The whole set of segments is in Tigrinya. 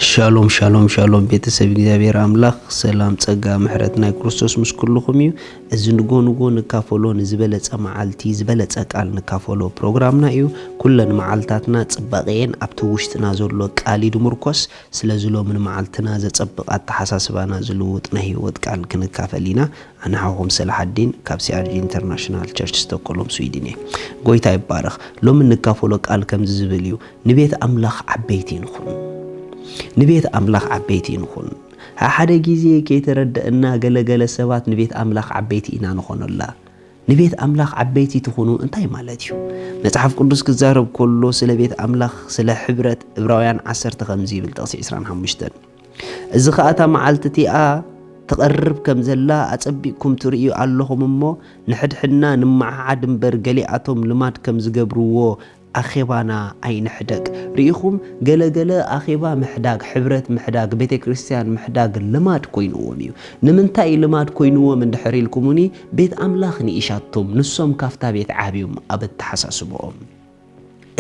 ሻሎም ሻሎም ሻሎም ቤተሰብ እግዚአብሔር አምላክ ሰላም ጸጋ ምሕረት ናይ ክርስቶስ ምስ ኩልኩም እዩ እዚ ንጎ ንካፈሎ ንዝበለጸ መዓልቲ ዝበለጸ ቃል ንካፈሎ ፕሮግራምና እዩ ኩለን መዓልታትና ጽባቀየን ኣብቲ ውሽጥና ዘሎ ቃል ይድምርኮስ ስለዝሎም መዓልትና ዘጸብቕ ኣተሓሳስባና ዝልውጥ ናይ ህይወት ቃል ክንካፈሊና ኣናሃኹም ሰላሐዲን ካብ ሲአርጂ ኢንተርናሽናል ቸርች ስቶክሆልም ስዊድን ጎይታ ይባረኽ ሎም ንካፈሎ ቃል ከም ዝብል እዩ ንቤት አምላኽ ዓበይቲ ንኹን ንቤት አምላኽ ዓበይቲ ንኹን ሓደ ጊዜ ከይተረድአና ገለገለ ሰባት ንቤት አምላኽ ዓበይቲ ኢና ንኾነላ ንቤት አምላኽ ዓበይቲ ትኹኑ እንታይ ማለት እዩ መጽሐፍ ቅዱስ ክዛረብ ከሎ ስለ ቤት አምላኽ ስለ ሕብረት ዕብራውያን 10 ከምዚ ይብል ጥቕሲ 25 እዚ ኸኣታ መዓልትቲኣ ተቐርብ ከም ዘላ ኣጸቢቅኩም ትርእዩ ኣለኹም እሞ ንሕድሕና ንማዓዓድ እምበር ገሊኣቶም ልማድ ከም ዝገብርዎ አኼባና አይንሕደግ ሪኢኹም ገለገለ አኼባ ምሕዳግ ሕብረት ምሕዳግ ቤተ ክርስቲያን ምሕዳግ ልማድ ኮይኑዎም እዩ ንምንታይ ልማድ ኮይኑዎም እንድሕሪልኩምኒ ቤት አምላኽ ንኢሻቶም ንሶም ካፍታ ቤት ዓብዮም ኣብ ተሓሳስቦም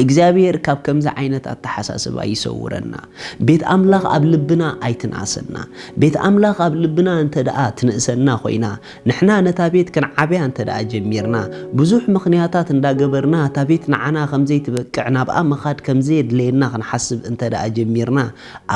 እግዚአብሔር ካብ ከምዛ ዓይነት አተሓሳስባ ይሰውረና ቤት አምላኽ ኣብ ልብና አይትናሰና ቤት አምላኽ ኣብ ልብና እንተደኣ ትንእሰና ኮይና ንሕና ነታ ቤት ክንዓብያ እንተደኣ ጀሚርና ብዙሕ ምኽንያታት እንዳገበርና እታ ቤት ንዓና ከምዘይ ትበቅዕ ናብኣ መኻድ ከምዘይ ድሌና ክንሓስብ እንተደኣ ጀሚርና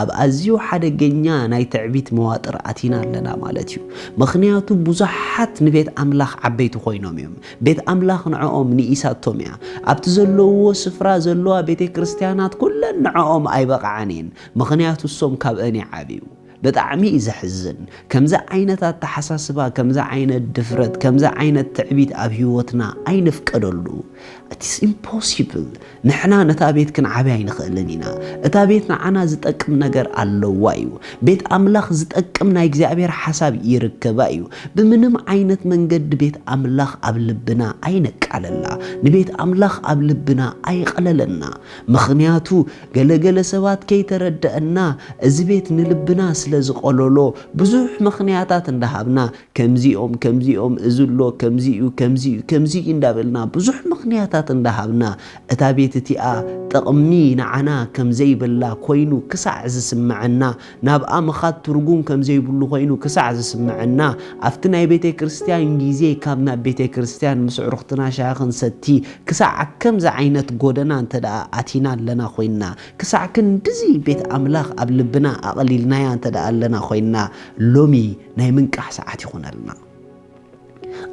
ኣብ ኣዝዩ ሓደገኛ ናይ ትዕቢት መዋጥር ኣቲና ኣለና ማለት እዩ ምኽንያቱ ብዙሓት ንቤት አምላኽ ዓበይቲ ኮይኖም እዮም ቤት አምላኽ ንዕኦም ንኢሳቶም እያ ኣብቲ ዘለውዎ ስፍራ ዘለዋ ቤተ ክርስቲያናት ኩለን ንዕኦም ኣይበቃዓኔን ምኽንያቱ ሶም ካብአን ይዓብዩ በጣዕሚ ዘሕዝን ከምዛ ዓይነት አተሓሳስባ ከምዛ ዓይነት ድፍረት ከምዛ ዓይነት ትዕቢት ኣብ ህይወትና ኣይንፍቀደሉ it's impossible ንሕና ነታ ቤት ክንዓብያ ኣይንኽእልን ኢና እታ ቤት ንዓና ዝጠቅም ነገር ኣለዋ እዩ ቤት አምላኽ ዝጠቅም ናይ እግዚአብሔር ሓሳብ ይርከባ እዩ ብምንም ዓይነት መንገዲ ቤት አምላኽ ኣብ ልብና ኣይነቃለላ ንቤት አምላኽ ኣብ ልብና ኣይቀለለና ምኽንያቱ ገለገለ ሰባት ከይተረድአና እዚ ቤት ንልብና ስለዝቆለሎ ብዙሕ ምኽንያታት እንዳሃብና ከምዚኦም እዝሎ ከምዚ እንዳበልና ብዙሕ ምኽንያታት እንዳሃብና እታ ቤት እቲኣ ጠቕሚ ንዓና ከምዘይብላ ኮይኑ ክሳዕ ዝስምዐና ናብኣ ምኻድ ትርጉም ከምዘይብሉ ኮይኑ ክሳዕ ዝስምዐና ኣብቲ ናይ ቤተ ክርስቲያን ጊዜ ካብ ናብ ቤተ ክርስቲያን ምስ ዕሩኽትና ሻኽን ሰቲ ክሳዕ ከምዛ ዓይነት ጎደና እንተደኣ ኣቲና ኣለና ኮይና ክሳዕ ክንድዚ ቤት አምላኽ ኣብ ልብና ኣቐሊልናያ እንተደኣ ኣለና ኮይና ሎሚ ናይ ምንቃሕ ሰዓት ይኹነልና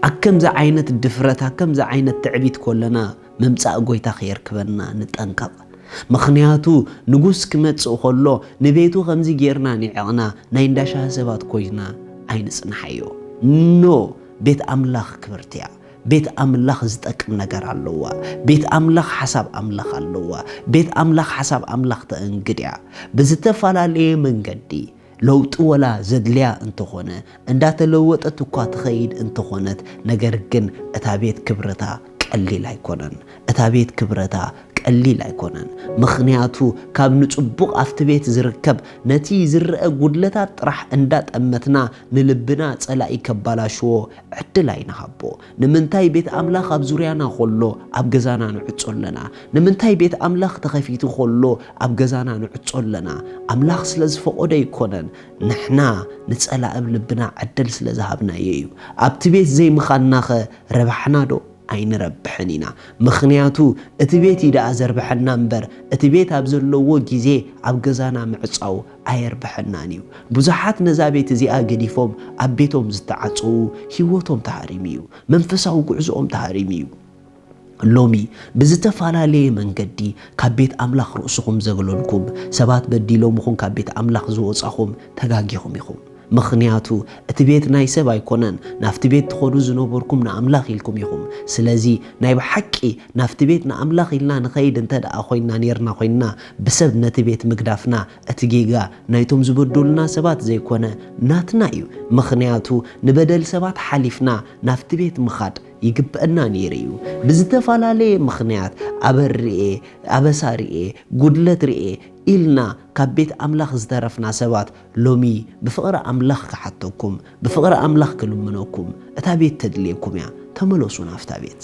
ኣከምዛ ዓይነት ድፍረት ኣከምዛ ዓይነት ትዕቢት ኮለና መምጻእ ጎይታ ኸይርክበና ንጠንቀቕ ምኽንያቱ ንጉስ ክመጽእ ከሎ ንቤቱ ከምዚ ጌርና ንዕቕና ናይ እንዳሻ ሰባት ኮይና ኣይንጽንሐዮ ኖ ቤት አምላኽ ክብርትያ ቤት አምላኽ ዝጠቅም ነገር ኣለዋ ቤት አምላኽ ሓሳብ አምላኽ ኣለዋ ቤት አምላኽ ሓሳብ አምላኽ ተእንግድያ ብዝተፈላለየ መንገዲ ለውጥ ወላ ዘድልያ እንተኾነ እንዳተለወጠት እኳ ትኸይድ እንተኾነት ነገር ግን እታ ቤት ክብረታ ቀሊል ኣይኮነን እታ ቤት ክብረታ ቀሊል ኣይኮነን ምኽንያቱ ካብ ንጽቡቕ ኣብቲ ቤት ዝርከብ ነቲ ዝርአ ጉድለታት ጥራሕ እንዳጠመትና ንልብና ጸላኢ ከባላሽዎ ዕድል ኣይንሃቦ ንምንታይ ቤት አምላኽ ኣብ ዙርያና ኸሎ ኣብ ገዛና ንዕጾ ኣለና ንምንታይ ቤት አምላኽ ተኸፊቱ ኸሎ ኣብ ገዛና ንዕጾ ኣለና አምላኽ ስለ ዝፈቐዶ ይኮነን ንሕና ንጸላኢ ልብና ዕድል ስለ ዝሃብና እዩ ኣብቲ ቤት ዘይምኻድናኸ ረባሕናዶ ኣይንረብሕን ኢና ምኽንያቱ እቲ ቤት ይደኣ ዘርብሐና እምበር እቲ ቤት ኣብ ዘለዎ ጊዜ ኣብ ገዛና ምዕጻው ኣይርብሐናን እዩ ብዙሓት ነዛ ቤት እዚኣ ገዲፎም ኣብ ቤቶም ዝተዓጽዉ ህይወቶም ተሃሪሙ እዩ መንፈሳዊ ጉዕዞኦም ተሃሪሙ እዩ ሎሚ ብዝተፈላለየ መንገዲ ካብ ቤት አምላኽ ርእስኹም ዘግለልኩም ሰባት በዲሎምኹም ካብ ቤት አምላኽ ዝወጻኹም ተጋጊኹም ኢኹም ምኽንያቱ እቲ ቤት ናይ ሰብ ኣይኮነን ናፍቲ ቤት ትኸዱ ዝነበርኩም ንኣምላኽ ኢልኩም ኢኹም ስለዚ ናይ ብሓቂ ናፍቲ ቤት ንኣምላኽ ኢልና ንኸይድ እንተደኣ ኮይና ነርና ኮይና ብሰብ ነቲ ቤት ምግዳፍና እቲ ጌጋ ናይቶም ዝበደሉና ሰባት ዘይኮነ ናትና እዩ ምኽንያቱ ንበደል ሰባት ሓሊፍና ናፍቲ ቤት ምኻድ ይግብአና ነይሩ ብዝተፈላለየ ምኽንያት ኣበርኤ ኣበሳርኤ ጉድለት ርኤ ኢልና ካብ ቤት አምላኽ ዝተረፍና ሰባት ሎሚ ብፍቕሪ አምላኽ ክሓተኩም ብፍቕሪ አምላኽ ክልምነኩም እታ ቤት ተድልየኩም እያ ተመለሱ ናፍታ ቤት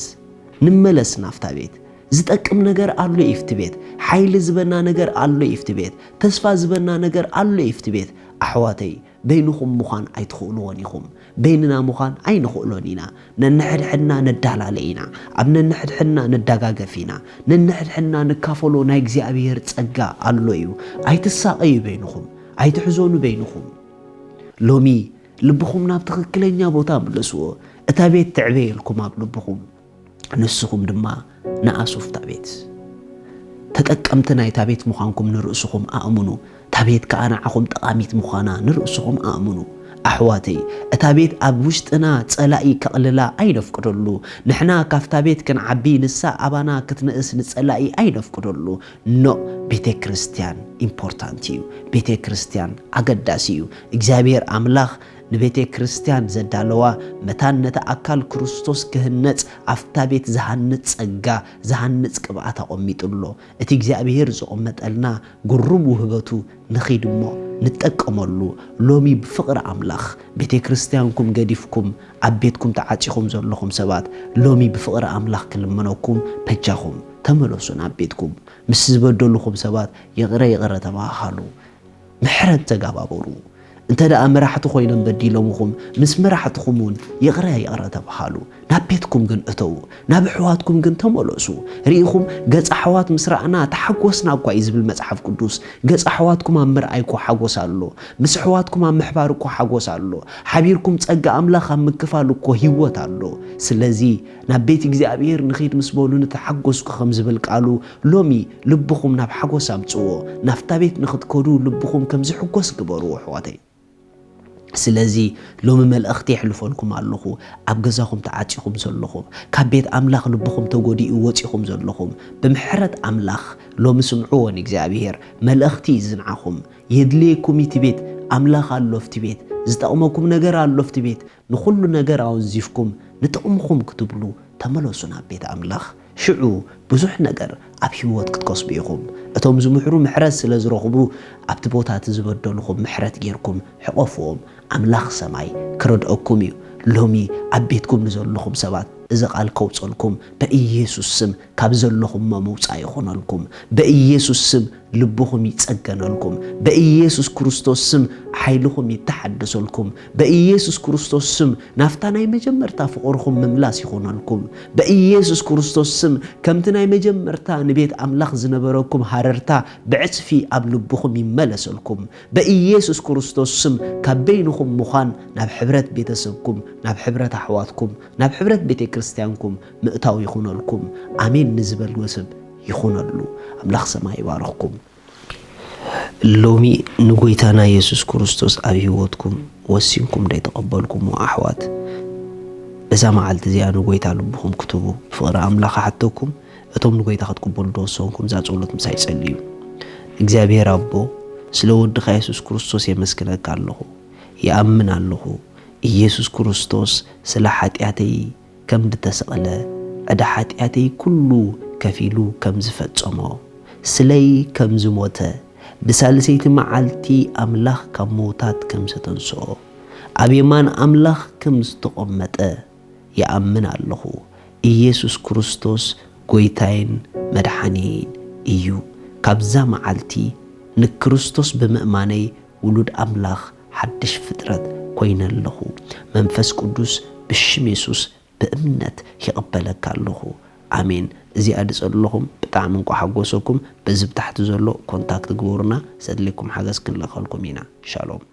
ንመለስ ናፍታ ቤት ዝጠቅም ነገር ኣሎ ይፍቲ ቤት ሓይሊ ዝበና ነገር ኣሎ ይፍቲ ቤት ተስፋ ዝበና ነገር ኣሎ ይፍቲ ቤት ኣሕዋተይ በይንኹም ምዃን ኣይትኽእልዎን ኢኹም በይንና ምዃን ኣይንኽእሎን ኢና ነንሕድሕድና ነዳላለ ኢና ኣብ ነንሕድሕድና ነዳጋገፍ ኢና ነንሕድሕድና ንካፈሎ ናይ እግዚኣብሔር ጸጋ ኣሎ እዩ ኣይትሳቐዩ በይንኹም ኣይትሕዘኑ በይንኹም ሎሚ ልብኹም ናብ ትኽክለኛ ቦታ ምለስዎ እታ ቤት ትዕበየልኩም ኣብ ልብኹም ንስኹም ድማ ንኣሱፍታ ቤት ተጠቀምቲ ናይታ ቤት ምዃንኩም ንርእስኹም ኣእምኑ ታቤት ከኣናዓኹም ጠቓሚት ምዃና ንርእስኹም ኣእምኑ ኣሕዋተይ እታ ቤት ኣብ ውሽጥና ጸላኢ ከቕልላ ኣይነፍቅደሉ ንሕና ካብታ ቤት ክንዓቢ ንሳ ኣባና ክትንእስ ንጸላኢ ኣይነፍቅደሉ ኖ ቤተ ክርስቲያን ኢምፖርታንት እዩ ቤተ ክርስቲያን ኣገዳሲ እዩ እግዚኣብሔር ኣምላኽ ንቤተ ክርስቲያን ዘዳለዋ መታን ነታ ኣካል ክርስቶስ ክህነጽ ኣፍታ ቤት ዝሃንጽ ጸጋ ዝሃንጽ ቅብኣት ኣቐሚጡሎ እቲ እግዚኣብሔር ዝቕመጠልና ግሩም ውህበቱ ንኺድሞ ንጠቀመሉ ሎሚ ብፍቕሪ ኣምላኽ ቤተ ክርስቲያንኩም ገዲፍኩም ኣብ ቤትኩም ተዓጺኹም ዘለኹም ሰባት ሎሚ ብፍቕሪ ኣምላኽ ክልመነኩም ፐጃኹም ተመለሱ ናብ ቤትኩም ምስ ዝበደሉኹም ሰባት ይቕረ ተባሃሉ ምሕረት ተጋባበሩ እንተ ደኣ መራሕቲ ኮይኖም በዲሎምኹም ምስ መራሕትኹም እውን ይቕረ ተባሃሉ ናብ ቤትኩም ግን እተው ናብ ኣሕዋትኩም ግን ተመለሱ ርኢኹም ገጽ ኣሕዋት ምስ ረኣና ተሓጎስና እኳ እዩ ዝብል መጽሓፍ ቅዱስ ገጽ ኣሕዋትኩም ኣብ ምርኣይ እኳ ሓጎስ ኣሎ ምስ ኣሕዋትኩም ኣብ ምሕባር እኳ ሓጎስ ኣሎ ሓቢርኩም ጸጋ ኣምላኽ ኣብ ምክፋል እኮ ህይወት ኣሎ ስለዚ ናብ ቤት እግዚኣብሔር ንኺድ ምስ በሉ ንተሓጎስኩ ከም ዝብል ቃሉ ሎሚ ልብኹም ናብ ሓጎስ ኣምጽዎ ናፍታ ቤት ንኽትከዱ ልብኹም ከም ዝሕጎስ ግበሩ ኣሕዋተይ ስለዚ ሎሚ መልእኽቲ ይሕልፈልኩም ኣለኹ ኣብ ገዛኹም ተዓጺኹም ዘለኹም ካብ ቤት ኣምላኽ ልብኹም ተጎዲኡ ወፂኹም ዘለኹም ብምሕረት ኣምላኽ ሎሚ ስምዑዎን እግዚኣብሔር መልእኽቲ ይዝንዓኹም የድልየኩም እቲ ቤት ኣምላኽ ኣሎ ኣብቲ ቤት ዝጠቕመኩም ነገር ኣሎ ኣብቲ ቤት ንኹሉ ነገር ኣወንዚፍኩም ንጥቕምኹም ክትብሉ ተመለሱ ናብ ቤት ኣምላኽ ሽዑ ብዙሕ ነገር ኣብ ህይወት ክትከስቡ ኢኹም እቶም ዝምሕሩ ምሕረት ስለ ዝረኽቡ ኣብቲ ቦታት ዝበደልኹም ምሕረት ጌርኩም ሕቆፍዎም ኣምላኽ ሰማይ ክረድአኩም እዩ ሎሚ ኣብ ቤትኩም ንዘለኹም ሰባት እዚ ቃል ከውፀልኩም በኢየሱስ ስም ካብ ዘለኹም መውፃእ ይኹነልኩም በኢየሱስ ስም ልብኹም ይጸገነልኩም በኢየሱስ ክርስቶስ ስም ሓይልኹም ይተሐደሰልኩም በኢየሱስ ክርስቶስ ስም ናፍታ ናይ መጀመርታ ፍቕርኹም መምላስ ይኹነልኩም በኢየሱስ ክርስቶስ ስም ከምቲ ናይ መጀመርታ ንቤት ኣምላኽ ዝነበረኩም ሃረርታ ብዕጽፊ ኣብ ልብኹም ይመለሰልኩም በኢየሱስ ክርስቶስ ስም ካብ በይንኹም ምዃን ናብ ሕብረት ቤተሰብኩም ናብ ሕብረት ኣሕዋትኩም ናብ ሕብረት ቤተ ክርስቲያንኩም ምእታው ይኹነልኩም ኣሜን ንዝበል ወሰብ ይኹነሉ ኣምላኽ ሰማይ ይባርኽኩም ሎሚ ንጎይታና ኢየሱስ ክርስቶስ ኣብ ህይወትኩም ወሲንኩም እንዳይተቐበልኩም ኣሕዋት እዛ መዓልቲ እዚኣ ንጎይታ ልብኹም ክትቡ ፍቕሪ ኣምላኽ ሓተኩም እቶም ንጎይታ ክትቅበሉ ደወሰንኩም እዛ ጸሎት ምሳይ ጸልዩ እግዚአብሔር ኣቦ ስለ ወድኻ ኢየሱስ ክርስቶስ የመስክነካ ኣለኹ ይኣምን ኣለኹ ኢየሱስ ክርስቶስ ስለ ኃጢአተይ ከም ዝተሰቐለ ዕዳ ኃጢአተይ ኩሉ ከፊሉ ከም ዝፈጸሞ ስለይ ከም ዝሞተ ብሳልሰይቲ መዓልቲ ኣምላኽ ካብ ሞታት ከም ዝተንስኦ ኣብ የማን ኣምላኽ ከም ዝተቐመጠ ይኣምን ኣለኹ ኢየሱስ ክርስቶስ ጎይታይን መድኃኒን እዩ ካብዛ መዓልቲ ንክርስቶስ ብምእማነይ ውሉድ ኣምላኽ ሓድሽ ፍጥረት ኮይነለኹ መንፈስ ቅዱስ ብሽም ኢየሱስ በእምነት ይቀበለካ ኣለኹ አሜን እዚ ኣድጸለኹም ብጣዕሚ እንኳ ሓጎሰኩም በዚ ብታሕቲ ዘሎ ኮንታክት ግበሩና ሰድልኩም ሓገዝ ክንለኸልኩም ኢና ሻሎም